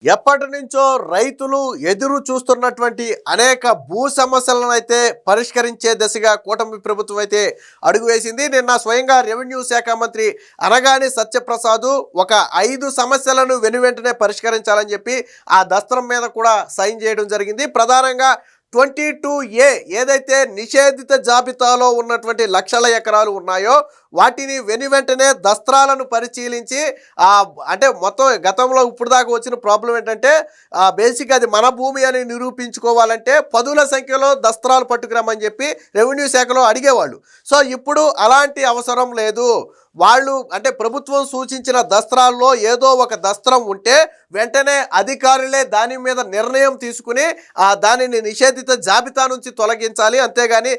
ఎప్పటి నుంచో రైతులు ఎదురు చూస్తున్నటువంటి అనేక భూ సమస్యలను అయితే పరిష్కరించే దిశగా కూటమి ప్రభుత్వం అయితే అడుగు వేసింది. నిన్న స్వయంగా రెవెన్యూ శాఖ మంత్రి అనగాని సత్యప్రసాద్ ఒక 5 సమస్యలను వెనువెంటనే పరిష్కరించాలని చెప్పి ఆ దస్త్రం మీద కూడా సైన్ చేయడం జరిగింది. ప్రధానంగా 22A ఏదైతే నిషేధిత జాబితాలో ఉన్నటువంటి లక్షల ఎకరాలు ఉన్నాయో వాటిని వెనువెంటనే దస్త్రాలను పరిశీలించి అంటే మొత్తం గతంలో ఇప్పుడు దాకా వచ్చిన ప్రాబ్లం ఏంటంటే బేసిక్ అది మన భూమి అని నిరూపించుకోవాలంటే పదుల సంఖ్యలో దస్త్రాలు పట్టుకురమ్మని చెప్పి రెవెన్యూ శాఖలో అడిగేవాళ్ళు. సో ఇప్పుడు అలాంటి అవసరం లేదు. వాళ్ళు అంటే ప్రభుత్వం సూచించిన దస్త్రాల్లో ఏదో ఒక దస్త్రం ఉంటే వెంటనే అధికారులే దాని మీద నిర్ణయం తీసుకుని దానిని నిషేధిత జాబితా నుంచి తొలగించాలి. అంతేగాని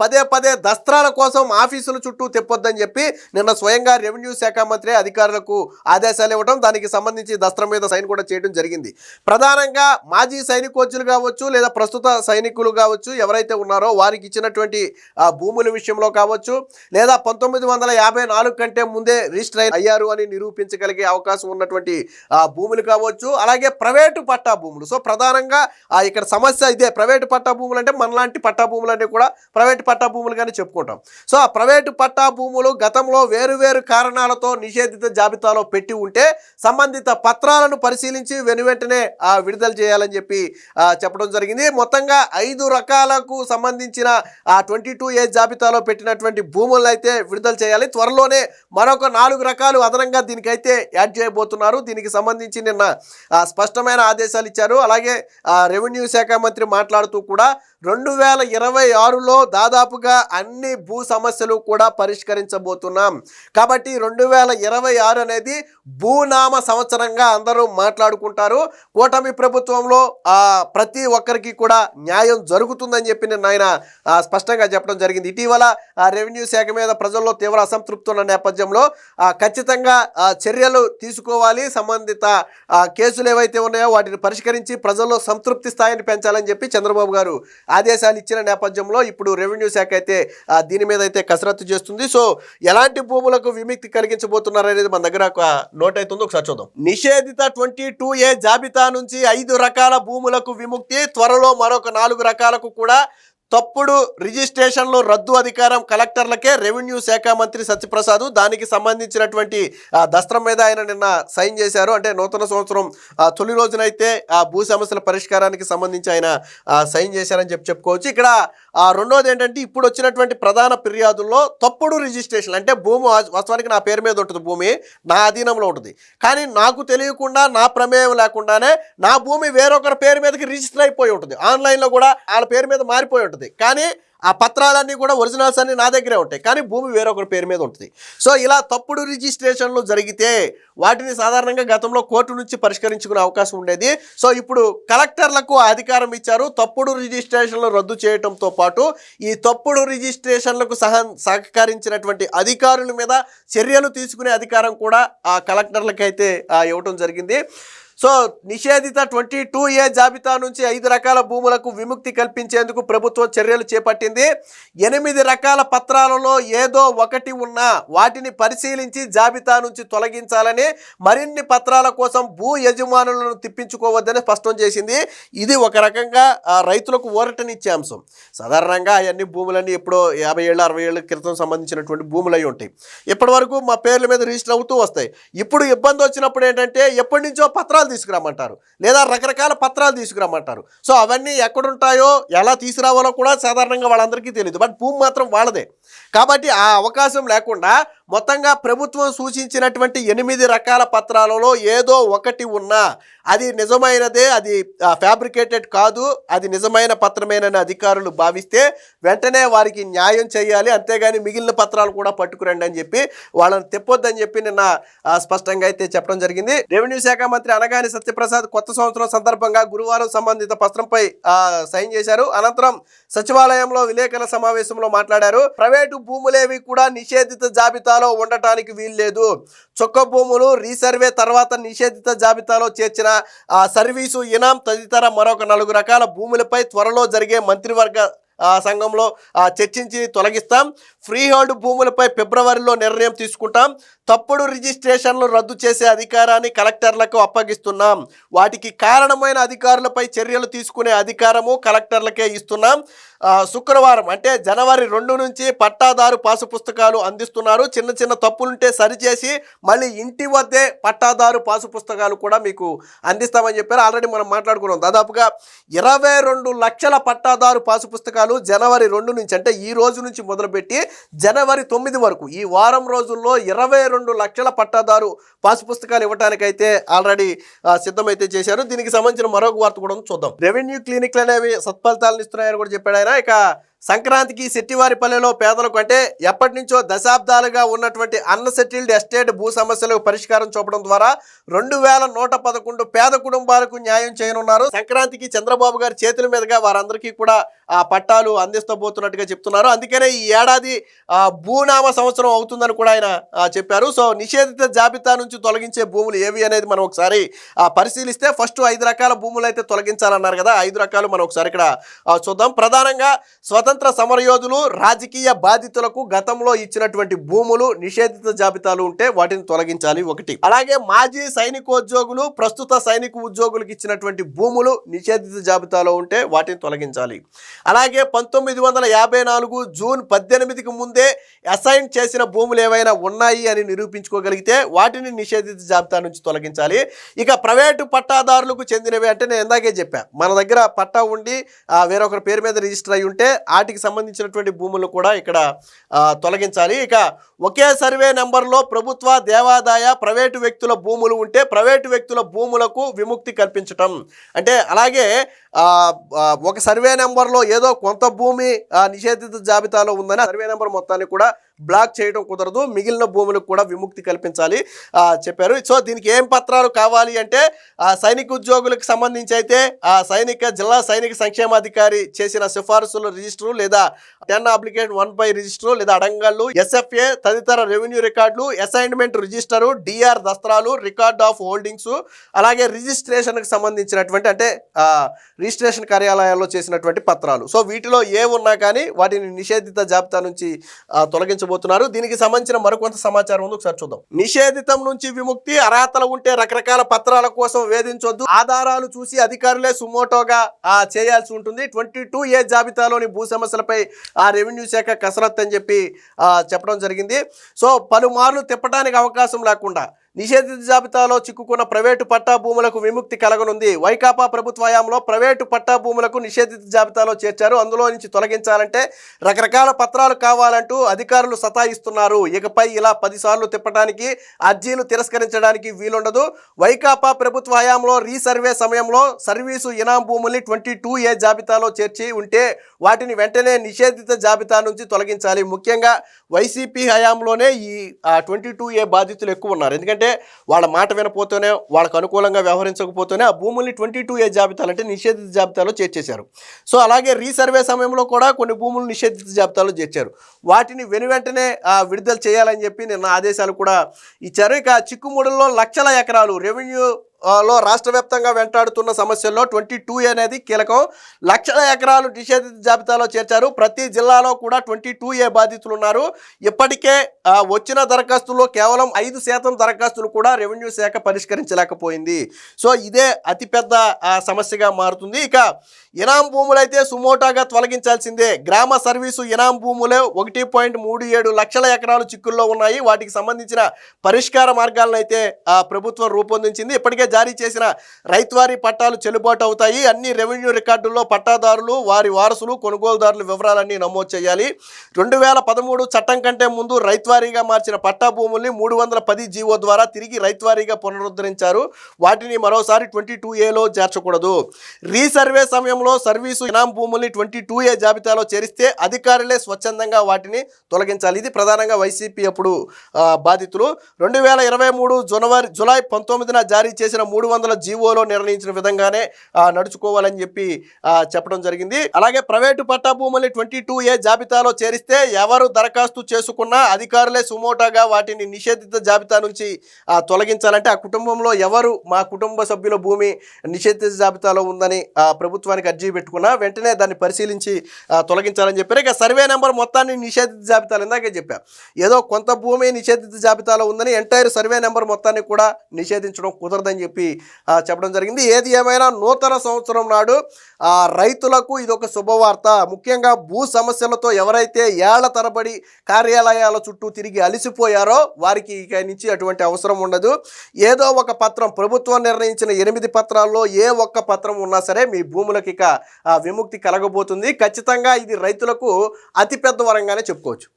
పదే పదే దస్త్రాల కోసం ఆఫీసుల చుట్టూ తిప్పొద్దని చెప్పి నిన్న స్వయంగా రెవెన్యూ శాఖ మంత్రి అధికారులకు ఆదేశాలు ఇవ్వడం, దానికి సంబంధించి దస్త్రం మీద సైన్ కూడా చేయడం జరిగింది. ప్రధానంగా మాజీ సైనికోద్యులు కావచ్చు లేదా ప్రస్తుత సైనికులు కావచ్చు ఎవరైతే ఉన్నారో వారికి ఇచ్చినటువంటి భూముల విషయంలో కావచ్చు లేదా 1954 కంటే ముందే రిజిస్టర్ అయ్యారు అని నిరూపించగలిగే అవకాశం ఉన్నటువంటి భూములు కావచ్చు, అలాగే ప్రైవేటు పట్టా భూములు. సో ప్రధానంగా ఇక్కడ సమస్య ఇదే. ప్రైవేటు పట్టా భూములు అంటే మనలాంటి పట్టా భూములన్నీ కూడా ప్రైవేటు పట్టా భూములుగానే చెప్పుకుంటాం. సో ఆ ప్రైవేటు పట్టా భూములు గతంలో వేరు కారణాలతో నిషేధిత జాబితాలో పెట్టి ఉంటే సంబంధిత పత్రాలను పరిశీలించి వెనువెంటనే విడుదల చేయాలని చెప్పి చెప్పడం జరిగింది. మొత్తంగా 5 రకాలకు సంబంధించిన 22A జాబితాలో పెట్టినటువంటి భూములను అయితే విడుదల చేయాలి. త్వరలోనే మరొక 4 రకాలు అదనంగా దీనికైతే యాడ్ చేయబోతున్నారు. దీనికి సంబంధించి నిన్న స్పష్టమైన ఆదేశాలు ఇచ్చారు. అలాగే రెవెన్యూ శాఖ మంత్రి మాట్లాడుతూ కూడా 2026లో దాదాపుగా అన్ని భూ సమస్యలు కూడా పరిష్కరించబోతున్నాం. కాబట్టి 2026 అనేది భూనామ సంవత్సరంగా అందరూ మాట్లాడుకుంటారు. కూటమి ప్రభుత్వంలో ప్రతి ఒక్కరికి కూడా న్యాయం జరుగుతుందని చెప్పి నిన్న ఆయన స్పష్టంగా చెప్పడం జరిగింది. ఇటీవల రెవెన్యూ శాఖ మీద ప్రజల్లో తీవ్ర అసంతృప్తి ఉన్న నేపథ్యంలో ఖచ్చితంగా చర్యలు తీసుకోవాలి. సంబంధిత కేసులు ఏవైతే ఉన్నాయో వాటిని పరిష్కరించి ప్రజల్లో సంతృప్తి స్థాయిని పెంచాలని చెప్పి చంద్రబాబు గారు ఆదేశాలు ఇచ్చిన నేపథ్యంలో ఇప్పుడు రెవెన్యూ శాఖ అయితే దీని మీద అయితే కసరత్తు చేస్తుంది. సో ఎలాంటి భూములకు విముక్తి కలిగించబోతున్నారు అనేది మన దగ్గర ఒక నోట్ అవుతుందో ఒకసారి చూద్దాం. నిషేధిత 22A జాబితా నుంచి 5 రకాల భూములకు విముక్తి, త్వరలో మరొక 4 రకాలకు కూడా తప్పుడు రిజిస్ట్రేషన్లు రద్దు అధికారం కలెక్టర్లకే రెవెన్యూ శాఖ మంత్రి సత్యప్రసాద్. దానికి సంబంధించినటువంటి దస్త్రం మీద ఆయన నిన్న సైన్ చేశారు. అంటే నూతన సంవత్సరం తొలి రోజునైతే భూ సమస్యల పరిష్కారానికి సంబంధించి ఆయన సైన్ చేశారని చెప్పుకోవచ్చు. ఇక్కడ రెండోది ఏంటంటే ఇప్పుడు వచ్చినటువంటి ప్రధాన ఫిర్యాదుల్లో తప్పుడు రిజిస్ట్రేషన్, అంటే భూమి వాస్తవానికి నా పేరు మీద ఉంటుంది, భూమి నా అధీనంలో ఉంటుంది, కానీ నాకు తెలియకుండా నా ప్రమేయం లేకుండానే నా భూమి వేరొకరి పేరు మీదకి రిజిస్టర్ అయిపోయి ఉంటుంది. ఆన్లైన్లో కూడా వాళ్ళ పేరు మీద మారిపోయి ఉంటుంది, కానీ ఆ పత్రాలన్నీ కూడా ఒరిజినల్స్ అన్నీ నా దగ్గరే ఉంటాయి, కానీ భూమి వేరొకరి పేరు మీద ఉంటుంది. సో ఇలా తప్పుడు రిజిస్ట్రేషన్లు జరిగితే వాటిని సాధారణంగా గతంలో కోర్టు నుంచి పరిష్కరించుకునే అవకాశం ఉండేది. సో ఇప్పుడు కలెక్టర్లకు అధికారం ఇచ్చారు. తప్పుడు రిజిస్ట్రేషన్లు రద్దు చేయడంతో పాటు ఈ తప్పుడు రిజిస్ట్రేషన్లకు సహకరించినటువంటి అధికారుల మీద చర్యలు తీసుకునే అధికారం కూడా ఆ కలెక్టర్లకైతే ఇవ్వటం జరిగింది. సో నిషేధిత 22A జాబితా నుంచి 5 రకాల భూములకు విముక్తి కల్పించేందుకు ప్రభుత్వం చర్యలు చేపట్టింది. 8 రకాల పత్రాలలో ఏదో ఒకటి ఉన్నా వాటిని పరిశీలించి జాబితా నుంచి తొలగించాలని, మరిన్ని పత్రాల కోసం భూ యజమానులను తిప్పించుకోవద్దని స్పష్టం చేసింది. ఇది ఒక రకంగా రైతులకు ఊరటనిచ్చే అంశం. సాధారణంగా అవన్నీ భూములన్నీ ఎప్పుడో 50 ఏళ్ళ 60 ఏళ్ళ క్రితం సంబంధించినటువంటి భూములు అయి ఉంటాయి. ఇప్పటి వరకు మా పేర్ల మీద రిజిస్టర్ అవుతూ వస్తాయి. ఇప్పుడు ఇబ్బంది వచ్చినప్పుడు ఏంటంటే ఎప్పటి నుంచో పత్రాలు తీసుకురమ్మంటారు లేదా రకరకాల పత్రాలు తీసుకురమ్మంటారు. సో అవన్నీ ఎక్కడుంటాయో ఎలా తీసుకురావాలో కూడా సాధారణంగా వాళ్ళందరికీ తెలియదు, బట్ భూమి మాత్రం వాళ్ళదే. కాబట్టి ఆ అవకాశం లేకుండా మొత్తంగా ప్రభుత్వం సూచించినటువంటి 8 రకాల పత్రాలలో ఏదో ఒకటి ఉన్నా అది నిజమైనదే, అది ఫ్యాబ్రికేటెడ్ కాదు, అది నిజమైన పత్రమేనని అధికారులు భావిస్తే వెంటనే వారికి న్యాయం చేయాలి. అంతేగాని మిగిలిన పత్రాలు కూడా పట్టుకురండి అని చెప్పి వాళ్ళని తెప్పొద్దని చెప్పి నిన్న స్పష్టంగా అయితే చెప్పడం జరిగింది. రెవెన్యూ శాఖ మంత్రి అనగాని సత్యప్రసాద్ కొత్త సంవత్సరం సందర్భంగా గురువారం సంబంధిత పత్రంపై సైన్ చేశారు. అనంతరం సచివాలయంలో విలేకరుల సమావేశంలో మాట్లాడారు. ప్రైవేటు భూములేవి కూడా నిషేధిత జాబితాలో ఉండటానికి వీల్లేదు. చొక్క భూములు రీసర్వే తర్వాత నిషేధిత జాబితాలో చేర్చిన సర్వీసు, ఇనాం తదితర మరొక 4 రకాల భూములపై త్వరలో జరిగే మంత్రివర్గ సంఘంలో చర్చించి తొలగిస్తాం. ఫ్రీ హోల్డ్ భూములపై ఫిబ్రవరిలో నిర్ణయం తీసుకుంటాం. తప్పుడు రిజిస్ట్రేషన్లు రద్దు చేసే అధికారాన్ని కలెక్టర్లకు అప్పగిస్తున్నాం. వాటికి కారణమైన అధికారులపై చర్యలు తీసుకునే అధికారము కలెక్టర్లకే ఇస్తున్నాం. శుక్రవారం అంటే జనవరి 2 నుంచి పట్టాదారు పాసు పుస్తకాలు అందిస్తున్నారు. చిన్న చిన్న తప్పులుంటే సరిచేసి మళ్ళీ ఇంటి వద్దే పట్టాదారు పాసు పుస్తకాలు కూడా మీకు అందిస్తామని చెప్పారు. ఆల్రెడీ మనం మాట్లాడుకున్నాం. దాదాపుగా 22 లక్షల పట్టాదారు పాసు పుస్తకాలు జనవరి 2 నుంచి అంటే ఈ రోజు నుంచి మొదలుపెట్టి జనవరి 9 వరకు ఈ వారం రోజుల్లో 22 లక్షల పట్టాదారు పాసు పుస్తకాలు ఇవ్వడానికైతే ఆల్రెడీ సిద్ధమైతే చేశారు. దీనికి సంబంధించిన మరొక వార్త కూడా చూద్దాం. రెవెన్యూ క్లినిక్లు అనేవి సత్ఫలితాలను ఇస్తున్నాయని కూడా చెప్పాడు ఆయన. ఇక సంక్రాంతికి శెట్టివారిపల్లెలో పేదలకు అంటే ఎప్పటి నుంచో దశాబ్దాలుగా ఉన్నటువంటి అన్సెటిల్డ్ ఎస్టేట్ భూ సమస్యలకు పరిష్కారం చూపడం ద్వారా 2111 పేద కుటుంబాలకు న్యాయం చేయనున్నారు. సంక్రాంతికి చంద్రబాబు గారి చేతుల మీదుగా వారందరికీ కూడా పట్టాలు అందిస్తబోతున్నట్టుగా చెప్తున్నారు. అందుకనే ఈ ఏడాది భూనామ సంవత్సరం అవుతుందని కూడా ఆయన చెప్పారు. సో నిషేధిత జాబితా నుంచి తొలగించే భూములు ఏవి అనేది మనం ఒకసారి పరిశీలిస్తే ఫస్ట్ 5 రకాల భూములు అయితే తొలగించాలన్నారు కదా. 5 రకాలు మనం ఒకసారి ఇక్కడ చూద్దాం. ప్రధానంగా స్వతంత్ర సమరయోధులు, రాజకీయ బాధితులకు గతంలో ఇచ్చినటువంటి భూములు నిషేధిత జాబితాలు ఉంటే వాటిని తొలగించాలి ఒకటి. అలాగే మాజీ సైనికోద్యోగులు, ప్రస్తుత సైనిక ఉద్యోగులకు ఇచ్చినటువంటి భూములు నిషేధిత జాబితాలో ఉంటే వాటిని తొలగించాలి. అలాగే 1954 జూన్ 18కి ముందే అసైన్ చేసిన భూములు ఏవైనా ఉన్నాయి అని నిరూపించుకోగలిగితే వాటిని నిషేధిత జాబితా నుంచి తొలగించాలి. ఇక ప్రైవేటు పట్టాదారులకు చెందినవి అంటే నేను ఇందాకే చెప్పా, మన దగ్గర పట్టా ఉండి వేరొకరి పేరు మీద రిజిస్టర్ అయి ఉంటే వాటికి సంబంధించినటువంటి భూములు కూడా ఇక్కడ తొలగించాలి. ఇక ఒకే సర్వే నెంబర్లో ప్రభుత్వ, దేవాదాయ, ప్రైవేటు వ్యక్తుల భూములు ఉంటే ప్రైవేటు వ్యక్తుల భూములకు విముక్తి కల్పించటం. అంటే అలాగే ఒక సర్వే నెంబర్లో ఏదో కొంత భూమి నిషేధిత జాబితాలో ఉందని సర్వే నెంబర్ మొత్తాన్ని కూడా బ్లాక్ చేయడం కుదరదు. మిగిలిన భూములకు కూడా విముక్తి కల్పించాలి చెప్పారు. సో దీనికి ఏం పత్రాలు కావాలి అంటే సైనిక ఉద్యోగులకు సంబంధించి అయితే జిల్లా సైనిక సంక్షేమాధికారి చేసిన సిఫారసుల రిజిస్టరు లేదా 10/1 రిజిస్టరు లేదా అడంగళ్ళు, SFA తదితర రెవెన్యూ రికార్డులు, అసైన్మెంట్ రిజిస్టరు, DR దస్త్రాలు, రికార్డ్ ఆఫ్ హోల్డింగ్స్, అలాగే రిజిస్ట్రేషన్కి సంబంధించినటువంటి అంటే రిజిస్ట్రేషన్ కార్యాలయాల్లో చేసినటువంటి పత్రాలు. సో వీటిలో ఏ ఉన్నా కానీ వాటిని నిషేధిత జాబితా నుంచి తొలగించబోతున్నారు. దీనికి సంబంధించిన మరికొంత సమాచారం ఉంది, ఒకసారి చూద్దాం. నిషేధితం నుంచి విముక్తి, అర్హతలు ఉంటే రకరకాల పత్రాల కోసం వేధించొద్దు, ఆధారాలు చూసి అధికారులే సుమోటోగా చేయాల్సి ఉంటుంది. 22A జాబితాలోని భూ సమస్యలపై రెవెన్యూ శాఖ కసరత్తు అని చెప్పి చెప్పడం జరిగింది. సో పలుమార్లు తిప్పడానికి అవకాశం లేకుండా నిషేధిత జాబితాలో చిక్కుకున్న ప్రైవేటు పట్టా భూములకు విముక్తి కలగనుంది. వైకాపా ప్రభుత్వ హయాంలో ప్రైవేటు పట్టా భూములకు నిషేధిత జాబితాలో చేర్చారు. అందులో నుంచి తొలగించాలంటే రకరకాల పత్రాలు కావాలంటూ అధికారులు సతాయిస్తున్నారు. ఇకపై ఇలా 10 సార్లు తిప్పడానికి, అర్జీలు తిరస్కరించడానికి వీలుండదు. వైకాపా ప్రభుత్వ హయాంలో రీసర్వే సమయంలో సర్వీసు ఇనాం భూముల్ని 22A జాబితాలో చేర్చి ఉంటే వాటిని వెంటనే నిషేధిత జాబితా నుంచి తొలగించాలి. ముఖ్యంగా వైసీపీ హయాంలోనే ఈ 22A బాధితులు ఎక్కువ ఉన్నారు. ఎందుకంటే వాళ్ళ మాట వినపోతేనే, వాళ్ళకు అనుకూలంగా వ్యవహరించకపోతేనే ఆ భూముల్ని 22A జాబితాలు అంటే నిషేధిత జాబితాలో చేర్చేశారు. సో అలాగే రీసర్వే సమయంలో కూడా కొన్ని భూములు నిషేధిత జాబితాలో చేర్చారు. వాటిని వెంటనే విడుదల చేయాలని చెప్పి నిన్న ఆదేశాలు కూడా ఇచ్చారు. ఇక చిక్కుముడుల్లో లక్షల ఎకరాలు రెవెన్యూ రాష్ట్ర వ్యాప్తంగా వెంటాడుతున్న సమస్యల్లో 22A అనేది కీలకం. లక్షల ఎకరాలు నిషేధిత జాబితాలో చేర్చారు. ప్రతి జిల్లాలో కూడా 22A బాధితులు ఉన్నారు. ఇప్పటికే వచ్చిన దరఖాస్తుల్లో కేవలం 5% దరఖాస్తులు కూడా రెవెన్యూ శాఖ పరిష్కరించలేకపోయింది. సో ఇదే అతిపెద్ద సమస్యగా మారుతుంది. ఇక ఇనాం భూములైతే సుమోటాగా తొలగించాల్సిందే. గ్రామ సర్వీసు ఇనాం భూములే 1.37 లక్షల ఎకరాలు చిక్కుల్లో ఉన్నాయి. వాటికి సంబంధించిన పరిష్కార మార్గాలను అయితే ప్రభుత్వం రూపొందించింది. ఇప్పటికే జారీ చేసిన రైతువారీ పట్టాలు చెల్లుబాటు అవుతాయి. అన్ని రెవెన్యూ రికార్డుల్లో పట్టాదారులు, వారి వారసులు, కొనుగోలుదారుల వివరాలన్నీ నమోదు చేయాలి. 2013 చట్టం కంటే ముందు రైతువారీగా మార్చిన పట్టా భూముల్ని 310 జీవో ద్వారా తిరిగి రైతువారీగా పునరుద్ధరించారు. వాటిని మరోసారి 22Aలో చేర్చకూడదు. రీసర్వే సమయంలో సర్వీసు ఇనాం భూముల్ని 22A జాబితాలో చేరిస్తే అధికారులే స్వచ్ఛందంగా వాటిని తొలగించాలి. ఇది ప్రధానంగా వైసీపీ అప్పుడు బాధితులు. 2023 జూలై 19న జారీ చేసిన సంబంధించిన 300 జీవోలో నిర్ణయించిన విధంగానే నడుచుకోవాలని చెప్పి చెప్పడం జరిగింది. అలాగే ప్రైవేటు పట్టా భూముల్ని 22A జాబితాలో చేరిస్తే ఎవరు దరఖాస్తు చేసుకున్నా అధికారులే సుమోటాగా వాటిని నిషేధిత జాబితా నుంచి తొలగించాలంటే ఆ కుటుంబంలో ఎవరు మా కుటుంబ సభ్యుల భూమి నిషేధిత జాబితాలో ఉందని ప్రభుత్వానికి అర్జీ పెట్టుకున్నా వెంటనే దాన్ని పరిశీలించి తొలగించాలని చెప్పారు. ఇక సర్వే నెంబర్ మొత్తాన్ని నిషేధిత జాబితాలు ఇందాకే చెప్పా, ఏదో కొంత భూమి నిషేధిత జాబితాలో ఉందని ఎంటైర్ సర్వే నెంబర్ మొత్తాన్ని కూడా నిషేధించడం కుదరదని చెప్పి చెప్పడం జరిగింది. ఏది ఏమైనా నూతన సంవత్సరం నాడు రైతులకు ఇదొక శుభవార్త. ముఖ్యంగా భూ సమస్యలతో ఎవరైతే ఏళ్ల తరబడి కార్యాలయాల చుట్టూ తిరిగి అలిసిపోయారో వారికి ఇక నుంచి అటువంటి అవసరం ఉండదు. ఏదో ఒక పత్రం, ప్రభుత్వం నిర్ణయించిన 8 పత్రాల్లో ఏ ఒక్క పత్రం ఉన్నా సరే మీ భూములకు ఇక విముక్తి కలగబోతుంది. ఖచ్చితంగా ఇది రైతులకు అతిపెద్ద వరంగానే చెప్పుకోవచ్చు.